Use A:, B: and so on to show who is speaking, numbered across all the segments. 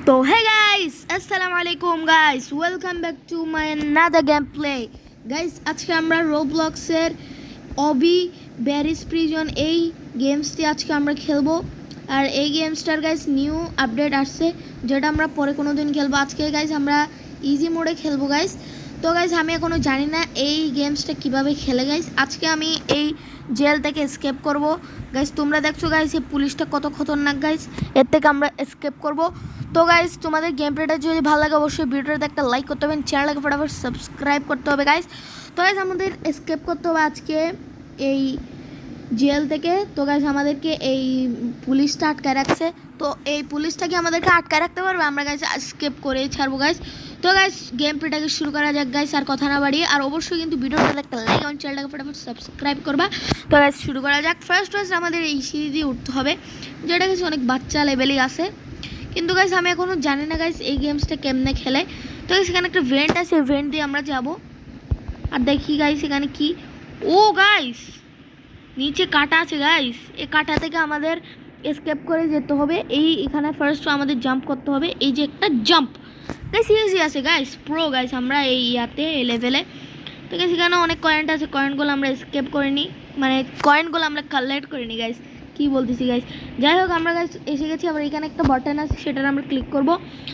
A: তো hey guys, আসসালামু আলাইকুম guys, welcome back to my another game play. Guys, আজকে আমরা রোবলক্সের অবি ব্যারিস প্রিজন এই গেমসটি আজকে আমরা খেলবো। আর এই গেমসটার গাইস নিউ আপডেট আসছে, যেটা আমরা পরে কোনো দিন খেলবো। আজকে গাইস আমরা ইজি মোডে খেলবো গাইস। তো গাইস আমি এখনও জানি না এই গেমসটা কিভাবে খেলে গাইস। আজকে আমি এই জেল থেকে এসকেপ করব গাইস। তোমরা দেখছো গাইস এই পুলিশটা কত খতরনাক গাইস, এর থেকে আমরা এসকেপ করব। তো গাইস তোমাদের গেম প্লেটা যদি ভালো লাগে অবশ্যই ভিডিওটাতে একটা লাইক করতে হবে, চ্যানেলটাকে ফটাফট সাবস্ক্রাইব করতে হবে গাইস। তো গাইস আমাদের এসকেপ করতে হবে আজকে এই জেল থেকে। তো গাইস আমাদেরকে এই পুলিশটা আটকায় রাখছে, তো এই পুলিশটাকে আমাদেরকে আটকায় রাখতে পারবে, আমরা গাইস এসকেপ করেই ছাড়বো গাইস। তো গাইস গেম প্লেটাকে শুরু করা যাক গাইস, আর কথা না বাড়িয়ে। আর অবশ্যই কিন্তু ভিডিওটাতে একটা লাইক এবং চ্যানেলটাকে ফটাফট সাবস্ক্রাইব করবা। তো গাইস শুরু করা যাক। ফার্স্ট আমাদের এই সিঁড়ি দিয়ে উঠতে হবে, যেটা গাইস অনেক বাচ্চা লেভেলই আছে, কিন্তু গাইস আমি এখনও জানি না গাইস এই গেমসটা কেমনে খেলে। তো গাইস এখানে একটা ভেন্ট আছে, ভেন্ট দিয়ে আমরা যাব। আর দেখি গাইস এখানে কি, ও গাইস নিচে কাটা আছে গাইস, এই কাটা থেকে আমাদের এসকেপ করে যেতে হবে। এখানে ফার্স্ট আমাদের জাম্প করতে হবে, এই যে একটা জাম্প গাইস ইজি আছে গাইস, প্রো গাইস আমরা এই এই লেভেলে। তো গাইস এখানে অনেক কয়েন আছে, কয়েনগুলো আমরা এসকেপ করে নিই, মানে কয়েনগুলো আমরা কালেক্ট করে নিই গাইস, কি বলতেছি গাইস। যাই হোক আমরা গাইস এসে গেছি। আবার এখানে একটা বাটন আছে, সেটার আমরা ক্লিক করব,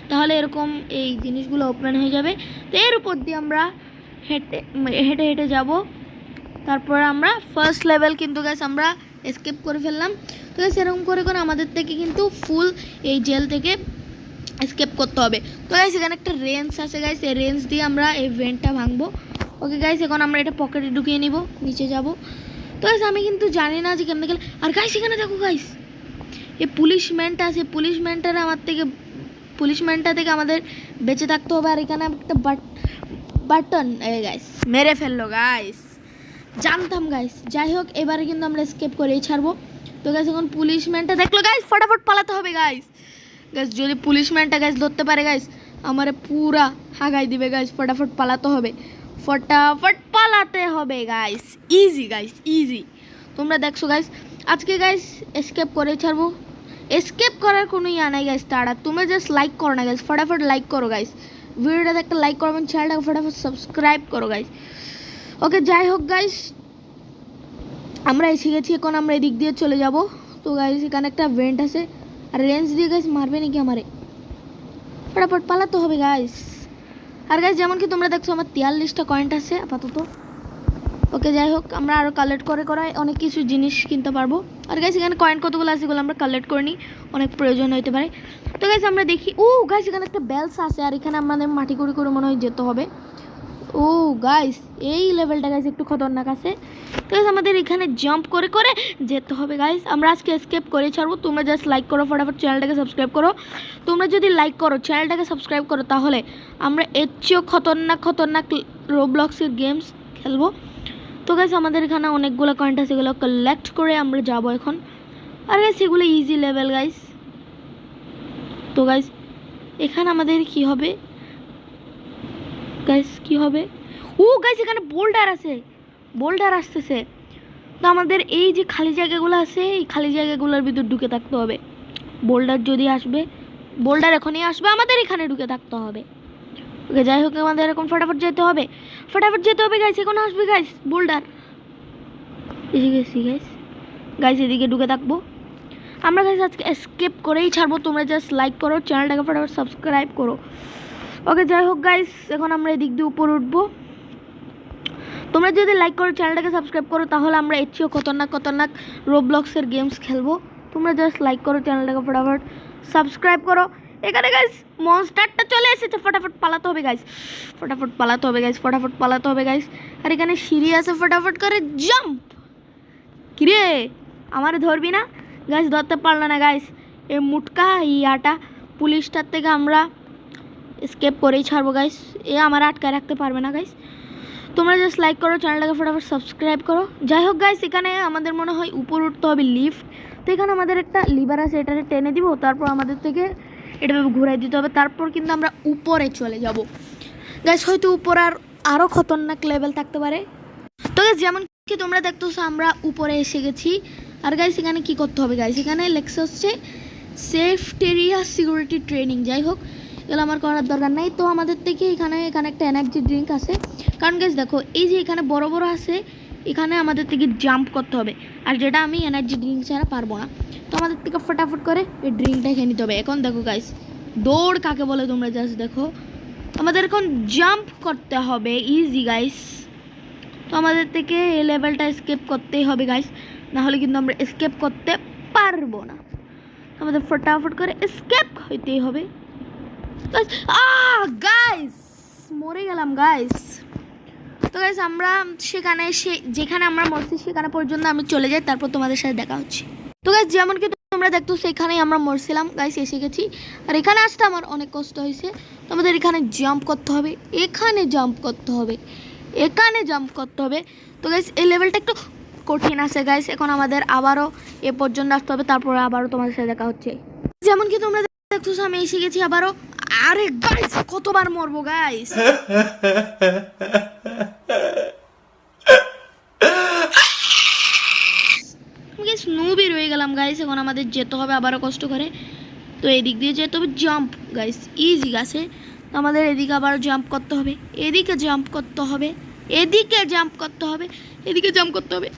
A: তাহলে এরকম এই জিনিসগুলো ওপেন হয়ে যাবে। তো এর উপর দিয়ে আমরা হেঁটে হেঁটে হেঁটে যাব। তারপর আমরা ফার্স্ট লেভেল কিন্তু গাইস আমরা এসকেপ করে ফেললাম। তো গাইস এরকম করে করে আমাদের থেকে কিন্তু ফুল এই জেল থেকে এসকেপ করতে হবে। তো গাইস এখানে একটা রেঞ্জ আছে গাইস, এই রেঞ্জ দিয়ে আমরা এই ভেন্টটা ভাঙবো। ওকে গাইস এখন আমরা এটা পকেটে ঢুকিয়ে নিব, নিচে যাব। তো গাইস আমি কিন্তু জানি না যে কেমন খেলে। আর গাইস এখানে দেখো গাইস এই পুলিশম্যানটা আছে, পুলিশম্যানটা থেকে আমাদের বেঁচে থাকতে হবে। আর এখানে একটা বাটন গাইস মেরে ফেললো গাইস, জানতাম গাইস। যাই হোক এবারে কিন্তু আমরা এসকেপ করেই ছাড়বো। তো গাইস এখন পুলিশম্যানটা দেখলো গাইস, ফটাফট পালাতে হবে গাইস। গাইস যদি পুলিশম্যানটা গাইস ধরতে পারে গাইস, আমারে পুরা হাগাই দিবে গাইস। ফটাফট পালাতে হবে, ফটাফট পালাতে হবে গাইস, ইজি গাইস ইজি। তোমরা দেখছো গাইস আজকে গাইস এসকেপ করে ছাড়বো। এসকেপ করার কোনো ইয়া নাই গাইস, তারা তোমরা জাস্ট লাইক করো না গাইস, ফটাফট লাইক করো গাইস, ভিডিওটাতে একটা লাইক করবেন, চ্যানেলটাকে ফটাফট সাবস্ক্রাইব করো গাইস। ওকে যাই হোক গাইস আমরা এসে গেছি, এখন আমরা এদিক দিয়ে চলে যাব। তো গাইস এখানে একটা ভেন্ট আছে, আর রেঞ্জ দিয়ে গাইস মারবে নাকি আমারে, ফটাফট পালাতে হবে গাইস। আর গাইস যেমন কি তোমরা দেখছো আমার 43টা কয়েন আছে আপাতত। ওকে যাই হোক আমরা আরও কালেক্ট করে অনেক কিছু জিনিস কিনতে পারবো। আর গাইস এখানে কয়েন কতগুলো আছে এগুলো আমরা কালেক্ট করে নিই, অনেক প্রয়োজন হতে পারে। তো গাইস আমরা দেখি, ও গাইস এখানে একটা বেলস আছে, আর এখানে আমাদের মাটি করে করে মনে হয় যেতে হবে। ও গাইস এই লেভেলটা গাইস একটু খতরনাক আছে। তো গাইস আমাদের এখানে জাম্প করে করে যেতে হবে গাইস, আমরা আজকে এসকেপ করে ছাড়বো। তোমরা জাস্ট লাইক করো, ফটাফট চ্যানেলটাকে সাবস্ক্রাইব করো। তোমরা যদি লাইক করো, চ্যানেলটাকে সাবস্ক্রাইব করো, তাহলে আমরা এর চেয়েও খতরনাক রোবলক্সের গেমস খেলবো। তো গাইস আমাদের এখানে অনেকগুলো কয়েন্ট আছে, সেগুলো কালেক্ট করে আমরা যাব এখন। আর গাইস এগুলো ইজি লেভেল গাইস। তো গাইস এখানে আমাদের কি হবে গাইস, কি হবে, ও গাইস এখানে বোল্ডার আছে, বোল্ডার আসতেছে। তো আমাদের এই যে খালি জায়গাগুলো আছে, এই খালি জায়গাগুলোর ভিতর ঢুকে থাকতে হবে। বোল্ডার যদি আসবে, বোল্ডার এখনই আসবে, আমাদের এখানে ঢুকে থাকতে হবে। ওকে যাই হোক আমাদের এখন ফটাফট যেতে হবে, গাইস এখন আসবে গাইস বোল্ডার। এসে গেছি গাইস এদিকে ঢুকে থাকবো আমরা গাইস, আজকে এসকেপ করেই ছাড়বো। তোমরা জাস্ট লাইক করো, চ্যানেলটাকে ফটাফট সাবস্ক্রাইব করো। ওকে যাই হোক গাইস এখন আমরা এদিক দিয়ে উপর উঠবো। তোমরা যদি লাইক করো, চ্যানেলটাকে সাবস্ক্রাইব করো, তাহলে আমরা এর চেয়েও খতরনাক রোবলক্সের গেমস খেলবো। তোমরা জাস্ট লাইক করো, চ্যানেলটাকে ফটাফট সাবস্ক্রাইব করো। এখানে গাইস মনস্টারটা চলে এসেছে, ফটাফট পালাতে হবে গাইস, ফটাফট পালাতে হবে গাইস। আর এখানে সিঁড়ি আছে, ফটাফট করে জাম্প। কিরে আমারে ধরবি না গাইস, ধরতে পারলো না গাইস। এই মুটকা ইয়াটা পুলিশটার থেকে আমরা এসকেপ করেই ছাড়বো গাইস, আমার আটকায় রাখতে পারবে না গাইস। তোমরা জাস্ট লাইক করো, চ্যানেলটাকে ফটাফট সাবস্ক্রাইব করো। যাই হোক গাইস এখানে আমাদের মনে হয় উপর উঠতে হবে লিফট। তো এখানে আমাদের একটা লিভার আছে, এটাকে টেনে দিব, তারপর আমাদের থেকে এটাভাবে ঘুরাই দিতে হবে, তারপর কিন্তু আমরা উপরে চলে যাব গাইস। হয়তো উপর আরও খতরনাক লেভেল থাকতে পারে। তো গাইস যেমন কি তোমরা দেখতেছো আমরা উপরে এসে গেছি। আর গাইস এখানে কি করতে হবে গাইস, এখানে লেখা হচ্ছে সেফটি এরিয়া সিকিউরিটি ট্রেনিং, যাই হোক এগুলো আমার করার দরকার নাই। তো আমাদের থেকে এখানে একটা এনার্জি ড্রিঙ্ক আছে, কারণ গাইস দেখো এই যে এখানে বড় বড় আছে, এখানে আমাদের থেকে জাম্প করতে হবে, আর যেটা আমি এনার্জি ড্রিঙ্ক ছাড়া পারবো না। তো আমাদের থেকে ফটাফট করে এই ড্রিঙ্কটা খেয়ে নিতে হবে। এখন দেখো গাইস দৌড় কাকে বলে তোমরা জাস্ট দেখো, আমাদের এখন জাম্প করতে হবে, ইজি গাইস। তো আমাদের থেকে এই লেভেলটা স্কেপ করতেই হবে গাইস, না হলে কিন্তু আমরা স্কেপ করতে পারবো না। আমাদের ফটাফট করে স্কেপ হইতেই হবে। গাইস মরে গেলাম গাইস। তো গাইস আমরা সেখানে যেখানে আমরা মরছি সেখানে পর্যন্ত আমি চলে যাই, তারপর তোমাদের সাথে দেখা হচ্ছে। তো গাইস যেমন কি তোমরা দেখতো সেখানেই আমরা মরছিলাম গাইস, এসে গেছি। আর এখানে আসতে আমার অনেক কষ্ট হয়েছে। তো আমাদের এখানে জাম্প করতে হবে, এখানে জাম্প করতে হবে, এখানে জাম্প করতে হবে। তো গাইস এই লেভেলটা একটু কঠিন আছে গাইস। এখন আমাদের আবারও এ পর্যন্ত আসতে হবে, তারপরে আবারও তোমাদের সাথে দেখা হচ্ছে। যেমন কি তোমরা দেখছো আমি এসে গেছি আবারও। আরে গাইস কতবার মরবো গাইস। স্নুবি রয়ে গেলাম গাইস। এখন আমাদের যেতে হবে আবারও কষ্ট করে। তো এদিক দিয়ে যেতে হবে, জাম্প গাইস ইজি আছে। তো আমাদের এদিকে আবার জাম্প করতে হবে, এদিকে জাম্প করতে হবে, এদিকে জাম্প করতে হবে, এদিকে জাম্প করতে হবে।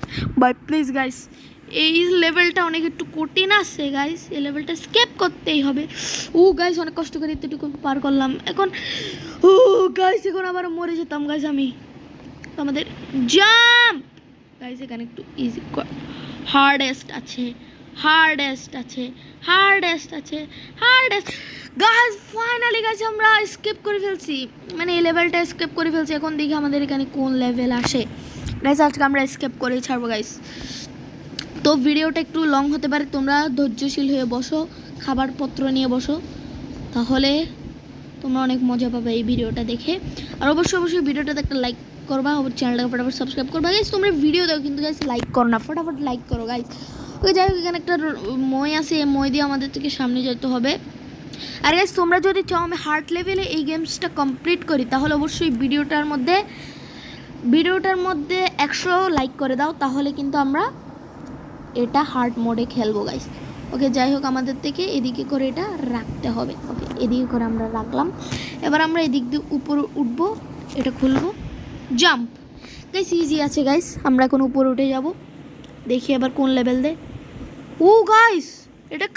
A: বাই প্লিজ গাইস এই লেভেলটা অনেক একটু কঠিন আছে গাইস, এই লেভেলটা স্কেপ করতেই হবে। ও গাইস অনেক কষ্ট করে এতটুকু পার করলাম। এখন ও গাইস এখন আবার মরে যেতাম গাইস আমি। তো আমাদের জাম্প গাইস এখানে একটু ইজি, হার্ডেস্ট আছে, হার্ডেস্ট আছে, হার্ডেস্ট আছে, হার্ডেস্ট গাইস। ফাইনালি গাইস আমরা স্কিপ করে ফেলছি, মানে এই লেভেলটা স্কিপ করে ফেলছি। এখন দেখি আমাদের এখানে কোন লেভেল আসে গাইস। আজকে আমরা স্কিপ করেই ছাড়বো গাইস। তো ভিডিওটা একটু লং হতে পারে, তোমরা ধৈর্যশীল হয়ে বসো, খাবারপত্র নিয়ে বসো, তাহলে তোমরা অনেক মজা পাবে এই ভিডিওটা দেখে। আর অবশ্যই ভিডিওটাতে একটা লাইক করবা, চ্যানেলটাকে ফটাফট সাবস্ক্রাইব করবা গাইস। তোমরা ভিডিও দেখো কিন্তু গাইস লাইক করো না, ফটাফট লাইক করো গাইস। ওই যাই হোক এখানে একটা মই আছে, এই মই দিয়ে আমাদের থেকে সামনে যেতে হবে। আর গাইস তোমরা যদি চাও আমি হার্ড লেভেলে এই গেমসটা কমপ্লিট করি, তাহলে অবশ্যই ভিডিওটার মধ্যে 100 লাইক করে দাও, তাহলে কিন্তু আমরা এটা হার্ড মোডে খেলবো গাইস। ওকে যাই হোক আমাদের থেকে এদিকে করে এটা রাখতে হবে। ওকে এদিকে করে আমরা রাখলাম। এবার আমরা এদিক দিয়ে উপরে উঠবো, এটা খুলবো, জাম্প গাইস ইজি আছে গাইস। আমরা এখন উপরে উঠে যাব, দেখি এবার কোন লেভেল দে। ও গাইস এটা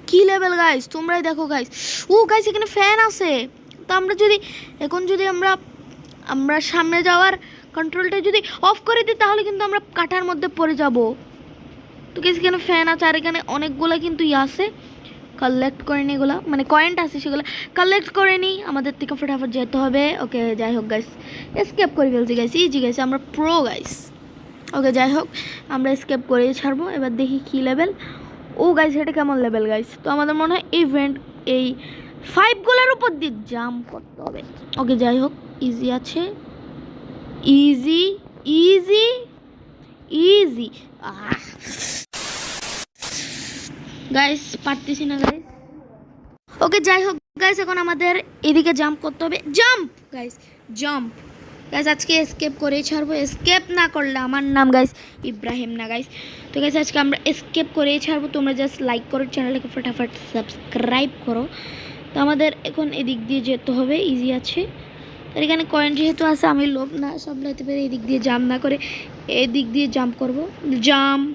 A: কি লেভেল গাইস, তোমরাই দেখো গাইস। ও গাইস এখানে ফ্যান আছে। তো আমরা যদি এখন আমরা সামনে যাওয়ার কন্ট্রোলটা যদি অফ করে দিই, তাহলে কিন্তু আমরা কাটার মধ্যে পড়ে যাব। তো গাইস এখানে ফ্যান আছে, আর এখানে অনেকগুলো কিন্তু আছে, কালেক্ট করে নিই এগুলো, মানে কয়েন্ট আছে সেগুলো কালেক্ট করে নিই। আমাদের থেকে ফটাফট যেতে হবে। ওকে যাই হোক গাইস এসকেপ করে ফেলছি গাইস, ইজি গাইস, আমরা প্রো গাইস। ওকে যাই হোক আমরা স্কেপ করেই ছাড়বো। এবার দেখি কী লেভেল। ও গাইস এটা কেমন লেভেল গাইস। তো আমাদের মনে হয় ইভেন্ট এই 5গুলোর উপর দিয়ে জাম্প করতে হবে। ওকে যাই হোক ইজি আছে, ইজি ইজি ইজি। গাইস পারতেছি না গাইস। ওকে যাই হোক গাইস এখন আমাদের এদিকে জাম্প করতে হবে, জাম্প গাইস, জাম্প গাইস। আজকে স্কেপ করেই ছাড়বো, স্কেপ না করলে আমার নাম গাইস ইব্রাহিম না গাইস। তো গাইস আজকে আমরা স্কেপ করেই ছাড়বো। তোমরা জাস্ট লাইক করো, চ্যানেলটাকে ফটাফট সাবস্ক্রাইব করো। তো আমাদের এখন এদিক দিয়ে যেতে হবে, ইজি আছে। আর এখানে কয়েন যেহেতু আছে, আমি লোভ না সামলাতে পারি, এদিক দিয়ে জাম্প না করে এদিক দিয়ে জাম্প করবো, জাম্প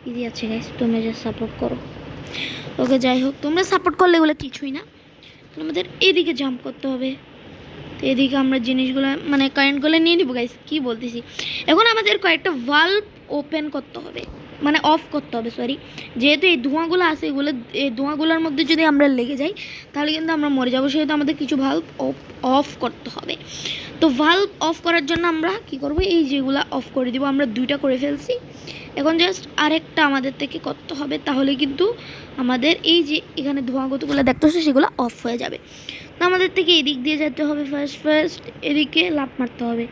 A: ইজি আছে গাইস। তোমরা জাস্ট সাপোর্ট করো। ওকে যাই হোক তোমরা সাপোর্ট করলে এগুলো কিছুই না। আমাদের এদিকে জাম্প করতে হবে। তো এদিকে আমরা জিনিসগুলো মানে কারেন্টগুলো নিয়ে নিব গাইস, কি বলতেছি। এখন আমাদের কয়েকটা ভাল্ব ওপেন করতে হবে, মানে অফ করতে হবে, সরি। যেহেতু এই ধোঁয়াগুলো আছে, এই ধোঁয়াগুলোর মধ্যে যদি আমরা লেগে যাই, তাহলে কিন্তু আমরা মরে যাবো। সেহেতু আমাদের কিছু ভাল্ব অফ করতে হবে। তো ভাল্ব অফ করার জন্য আমরা কি করব, এই যেগুলো অফ করে দিব। আমরা 2টা করে ফেলছি, এখন জাস্ট আরেকটা আমাদের থেকে করতে হবে, তাহলে কিন্তু আমাদের এই যে এখানে ধোঁয়াগুলো দেখতেছে সেগুলো অফ হয়ে যাবে। তো আমাদের থেকে এদিক দিয়ে যেতে হবে, ফার্স্ট এদিকে লাফ মারতে হবে,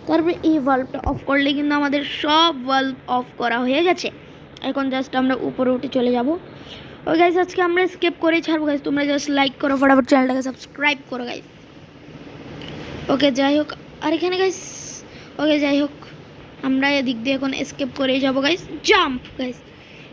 A: তারপরে এই ভাল্বটা অফ করলে কিন্তু আমাদের সব ভাল্ব অফ করা হয়ে গেছে। এখন জাস্ট আমরা উপরে উঠে চলে যাব। ওই গাইস আজকে আমরা স্কেপ করেই ছাড়বো গাইস। তোমরা জাস্ট লাইক করো, ফটাফট চ্যানেলটাকে সাবস্ক্রাইব করো গাইস। ওকে যাই হোক, আর এখানে গাইস ওকে যাই হোক আমরা এদিক দিয়ে এখন স্কেপ করেই যাবো গাইস, জাম্প গাইস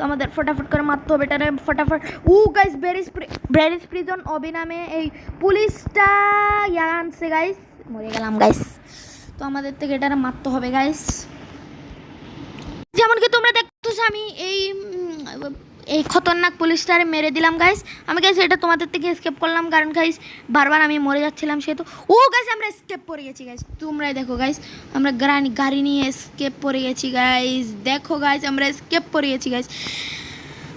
A: তো আমাদের ফটাফট করে মারতে হবে এটারে ফটাফট। গাইস ব্যারিস প্রিজন অবি নামে এই পুলিশটা আনছে গাইস, মরে গেলাম গাইস। তো আমাদের থেকে এটারে মারতে হবে গাইস। যেমন কি তোমরা দেখতেছো আমি এই খতরনাক পুলিশটারে মেরে দিলাম গাইস। আমি গাইস এটা তোমাদের থেকে এসকেপ করলাম, কারণ গাইস বারবার আমি মরে যাচ্ছিলাম সেহেতু। গাইস আমরা এসকেপ করে গেছি গাইস, তোমরাই দেখো গাইস আমরা গাড়ি নিয়ে এসকেপ করে গেছি গাইস। দেখো গাইস আমরা এসকেপ করে গেছি গাইস।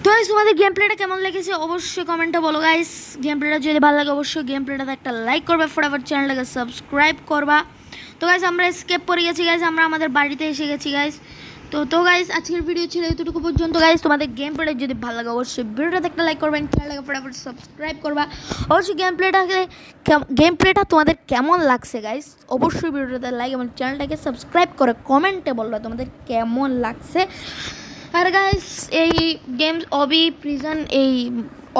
A: তো গাইস তোমাদের গেম প্লেটা কেমন লেগেছে অবশ্যই কমেন্টে বলো গাইস। গেম প্লেটা যদি ভালো লাগে অবশ্যই গেম প্লেটাতে একটা লাইক করবে, ফটাফট চ্যানেলটাকে সাবস্ক্রাইব করবা। তো গাইস আমরা এসকেপ করে গেছি গাইস, আমরা আমাদের বাড়িতে এসে গেছি গাইস। তো গাইস আজকের ভিডিও ছিল এতটুকু পর্যন্ত গাইস। তোমাদের গেম প্লেটা যদি ভালো লাগে অবশ্যই ভিডিওটাতে একটা লাইক করবেন, চ্যানেলটাকে ফটাফট সাবস্ক্রাইব করবা। অবশ্যই গেম প্লেটা তোমাদের কেমন লাগছে গাইস অবশ্যই ভিডিওটাতে লাইক এবং চ্যানেলটাকে সাবস্ক্রাইব করে কমেন্টে বলবা তোমাদের কেমন লাগছে। আর গাইস এই গেমস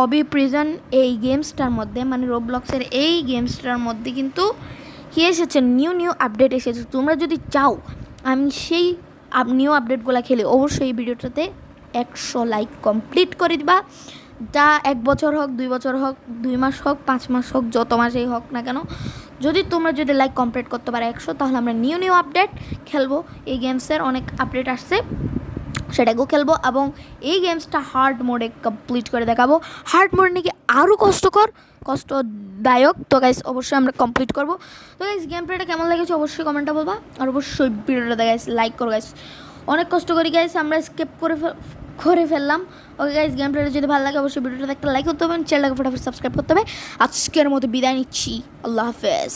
A: অবি প্রিজন এই গেমসটার মধ্যে মানে রোবলক্সের এই গেমসটার মধ্যে কিন্তু কি এসেছে, নিউ আপডেট এসেছে। তোমরা যদি চাও আমি সেই নিউ আপডেটগুলো খেলে অবশ্যই এই ভিডিওটাতে 100 লাইক কমপ্লিট করে দিবা। যা 1 বছর হোক 2 বছর হোক 2 মাস হোক 5 মাস হোক যত মাসেই হোক না কেন, তোমরা যদি লাইক কমপ্লিট করতে পারো 100, তাহলে আমরা নিউ আপডেট খেলবো। এই গেমসের অনেক আপডেট আসছে সেটাকেও খেলবো এবং এই গেমসটা হার্ড মোডে কমপ্লিট করে দেখাবো। হার্ড মোড নাকি আরও কষ্টদায়ক। তো গাইস অবশ্যই আমরা কমপ্লিট করবো। তো গাইস গেম প্লেটা কেমন লেগেছে অবশ্যই কমেন্টে বলবা, আর অবশ্যই ভিডিওটা গাইস লাইক করো গাইস। অনেক কষ্ট করি গাইস আমরা স্কিপ করে ফেললাম। ওকে গাইস গেম প্লেটা যদি ভালো লাগে অবশ্যই ভিডিওটাতে একটা লাইক করতে হবে, চ্যানেলটাকে ফটাফট সাবস্ক্রাইব করতে হবে। আজকের মতো বিদায় নিচ্ছি, আল্লাহ হাফেজ।